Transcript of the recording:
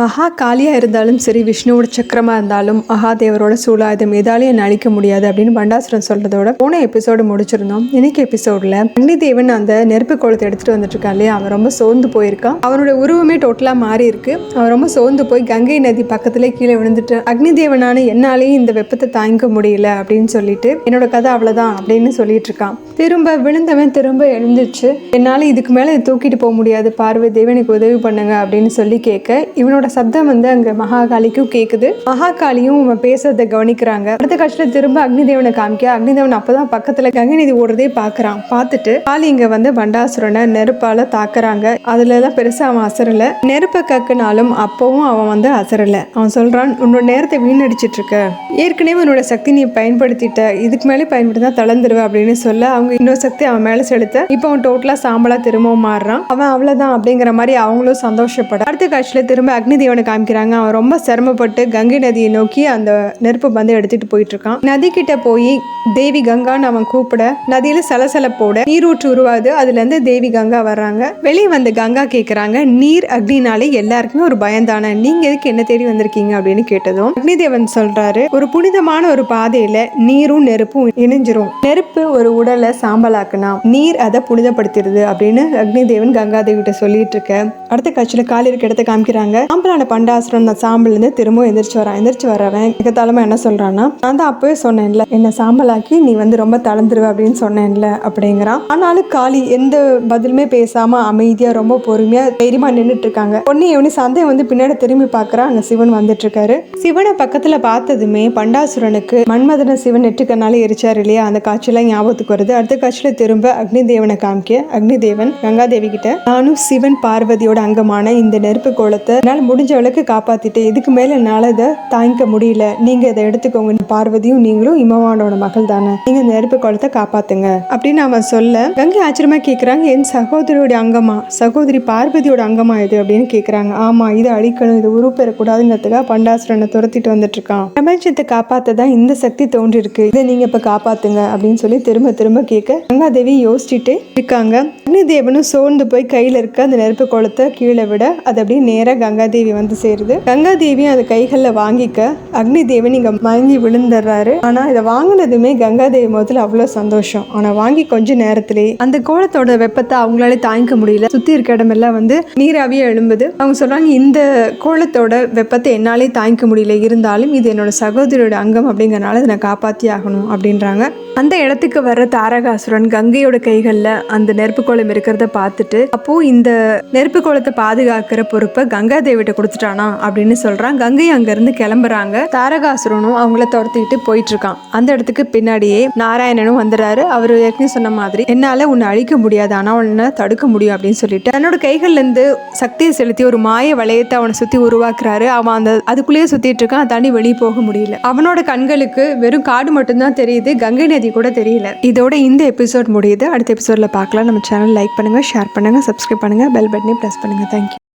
மகா காளியாக இருந்தாலும் சரி, விஷ்ணுவோட சக்கரமாக இருந்தாலும் மகாதேவரோட சூலாயுதம் எதாலையும் என்ன அழிக்க முடியாது அப்படின்னு பண்டாசுரன் சொல்றதோட போன எபிசோடு முடிச்சிருந்தோம். இன்னைக்கு எபிசோட்ல அக்னிதேவன் அந்த நெருப்பு கோலத்தை எடுத்துட்டு வந்துட்டு இருக்கான் இல்லையா, அவன் ரொம்ப சோர்ந்து போயிருக்கான். அவனோட உருவமே டோட்டலா மாறி இருக்கு. அவன் ரொம்ப சோர்ந்து போய் கங்கை நதி பக்கத்துல கீழே விழுந்துட்டு, அக்னிதேவனான என்னாலேயும் இந்த வெப்பத்தை தாங்க முடியல அப்படின்னு சொல்லிட்டு என்னோட கதை அவ்வளவுதான் அப்படின்னு சொல்லிட்டு இருக்கான். திரும்ப விழுந்தவன் திரும்ப எழுந்துச்சு, என்னால இதுக்கு மேல தூக்கிட்டு போக முடியாது, பார்வதி தேவனுக்கு உதவி பண்ணுங்க அப்படின்னு சொல்லி கேட்க, இவனோட சப்தம் வந்து அங்க மகாகாளிக்கும் கேக்குது. மகாகாளியும் அவன் பேசுறதை கவனிக்கிறாங்க. அடுத்த காட்சியில திரும்ப அக்னிதேவனை காமிக்க, அக்னிதேவன் அப்பதான் பக்கத்துல கங்கை நதி ஓடுறதே பாக்குறான். பார்த்துட்டு காளி இங்க வந்து பண்டாசுரனை நெருப்பால தாக்குறாங்க. அதுலதான் பெருசா அவன் அசரல. நெருப்ப கக்குனாலும் அப்பவும் அவன் வந்து அசரல. அவன் சொல்றான், உன்னோட நேரத்தை வீணடிச்சிட்டு இருக்க, ஏற்கனவே உன்னோட சக்தி நீ பயன்படுத்திட்ட, இதுக்கு மேலே பயன்படுத்தினா தளர்ந்துருவ அப்படின்னு சொல்ல, அவங்க இன்னொரு சக்தி அவன் மேல செலுத்த இப்போ அவன் டோட்டலா சாம்பலா திரும்பவும் மாறுறான். அவன் அவ்வளவுதான் அப்படிங்கிற மாதிரி அவங்களும் சந்தோஷப்பட, அடுத்த காட்சியில திரும்ப அக்னிதேவனை காமிக்கிறாங்க. அவன் ரொம்ப சிரமப்பட்டு கங்கை நதியை நோக்கி அந்த நெருப்பு பந்து எடுத்துட்டு போயிட்டு இருக்கான். நதி கிட்ட போய் தேவி கங்கான்னு அவன் கூப்பிட, நதியில சலசலப்போட நீரூற்று உருவாது. அதுல இருந்து தேவி கங்கா வர்றாங்க. வெளியே வந்து கங்கா கேக்குறாங்க, நீர் அக்னினாலே எல்லாருக்குமே ஒரு பயம் தானே, நீங்க எதுக்கு என்ன தேடி வந்திருக்கீங்க அப்படின்னு கேட்டதும் அக்னிதேவன் சொல்றாரு, ஒரு புனிதமான ஒரு பாதையில நீரும் நெருப்பும் இணைஞ்சிரும். நெருப்பு ஒரு உடலை சாம்பலாக்குனா, நீர் அதை புனிதப்படுத்திடுது அப்படின்னு அக்னிதேவன் கங்காதேவி கிட்ட சொல்லிட்டு இருக்க, அடுத்த காட்சியில காலி இருக்க இடத்த காமிக்கிறாங்க. சாம்பலான பண்டாசுரன் அந்த சாம்பல் இருந்து திரும்ப எந்திரிச்சு வரவன் மிகத்தாலமா என்ன சொல்றான்னா, நான் தான் அப்பவே சொன்னேன்ல, என்ன சாம்பலாக்கி நீ வந்து ரொம்ப தளர்ந்துருவ அப்படின்னு சொன்னேன்ல அப்படிங்கிறான். ஆனாலும் காளி எந்த பதிலுமே பேசாம அமைதியா ரொம்ப பொறுமையா தைரியமா நின்றுட்டு இருக்காங்க. பொண்ணு இவனு சந்தை வந்து பின்னாடி திரும்பி பாக்குறான். அங்க சிவன் வந்துட்டு இருக்காரு. சிவனை பக்கத்துல பார்த்ததுமே பண்டாசுரனுக்கு மன்மதன சிவன் நெட்டுக்கனால எரிச்சாரு இல்லையா, அந்த காட்சியெல்லாம் ஞாபகத்துக்கு வருது. அடுத்த காட்சியில திரும்ப அக்னிதேவனை காமிக்க, அக்னிதேவன் கங்காதேவி கிட்ட, நானும் சிவன் பார்வதியோட அங்கமான இந்த நெருப்பு கோலத்தை என்னால் முடிஞ்ச அளவுக்கு காப்பாத்திட்டு, இதுக்கு மேல என்னால இதை தாங்கிக்க முடியல, நீங்க இதை எடுத்துக்கோங்க, பார்வதியும் நீங்களும் இமவானோட மகள் தானே, நீங்க இந்த நெருப்பு கோலத்தை காப்பாத்துங்க அப்படின்னு அவன் சொல்ல, கங்கை ஆச்சரியமா கேக்குறாங்க, என் சகோதரியோட அங்கமா, சகோதரி பார்வதியோட அங்கமா இது அப்படின்னு கேக்குறாங்க. ஆமா, இதை அழிக்கணும், இது உருப்பெறக்கூடாதுங்கிறதுக்காக பண்டாசுரனை துரத்திட்டு வந்துட்டு இருக்கான். பிரபஞ்சத்தை காப்பாத்ததான் இந்த சக்தி தோன்றி இருக்கு, இதை நீங்க இப்ப காப்பாத்துங்க அப்படின்னு சொல்லி திரும்ப திரும்ப கேட்க, கங்காதேவி யோசிச்சுட்டு இருக்காங்க. அக்னிதேவனும் சோர்ந்து போய் கையில இருக்க அந்த நெருப்பு கோலத்தை கீழே விட, அது அப்படியே நேரா கங்காதேவி வந்து சேருது. கங்காதேவியும் அதை கைகள்ல வாங்கிக்க, அக்னிதேவன் இங்க மயங்கி விழுந்துடுறாரு. ஆனா இதை வாங்கினதுமே கங்காதேவி முதல்ல அவ்வளவு சந்தோஷம். ஆனா வாங்கி கொஞ்ச நேரத்திலே அந்த கோலத்தோட வெப்பத்தை அவங்களால தாங்கிக்க முடியல. சுத்தி இருக்க இடமெல்லாம் வந்து நீராவியே எழும்புது. அவங்க சொல்றாங்க, இந்த கோலத்தோட வெப்பத்தை என்னாலே தாங்கிக்க முடியல, இருந்தாலும் இது என்னோட சகோதரியோட அங்கம் அப்படிங்கறனால இதை நான் காப்பாத்தி ஆகணும் அப்படின்றாங்க. அந்த இடத்துக்கு வர்ற தாரகாசுரன் கங்கையோட கைகள்ல அந்த நெருப்பு கோலம் இருக்கிறத பார்த்துட்டு, அப்போ இந்த நெருப்பு கோலத்தை பாதுகாக்கிற பொறுப்பை கங்காதேவிட்ட கொடுத்துட்டானா அப்படின்னு சொல்றான். கங்கை அங்க இருந்து கிளம்புறாங்க. தாரகாசுரனும் அவங்கள துரத்திட்டு போயிட்டு இருக்கான். அந்த இடத்துக்கு பின்னாடியே நாராயணனும் வந்துடுறாரு. அவரு ஏற்கனவே சொன்ன மாதிரி, என்னால உன்னை அழிக்க முடியாது, ஆனா உன்னை தடுக்க முடியும் அப்படின்னு சொல்லிட்டு தன்னோட கைகள்ல இருந்து சக்தியை செலுத்தி ஒரு மாய வளையத்தை அவனை சுத்தி உருவாக்குறாரு. அவன் அந்த அதுக்குள்ளேயே சுத்திட்டு இருக்கான். தாண்டி வெளியே போக முடியல. அவனோட கண்களுக்கு வெறும் காடு மட்டும்தான் தெரியுது, கங்கை நதி கூட தெரியல. இதோட இந்த எபிசோட் முடியுது. அடுத்த எபிசோட்ல பார்க்கலாம். நம்ம சேனல் லைக் பண்ணுங்க, ஷேர் பண்ணுங்க, சப்ஸ்கிரைப் பண்ணுங்க, பெல் பட்டனை பிரஸ் பண்ணுங்க. தேங்க்யூ.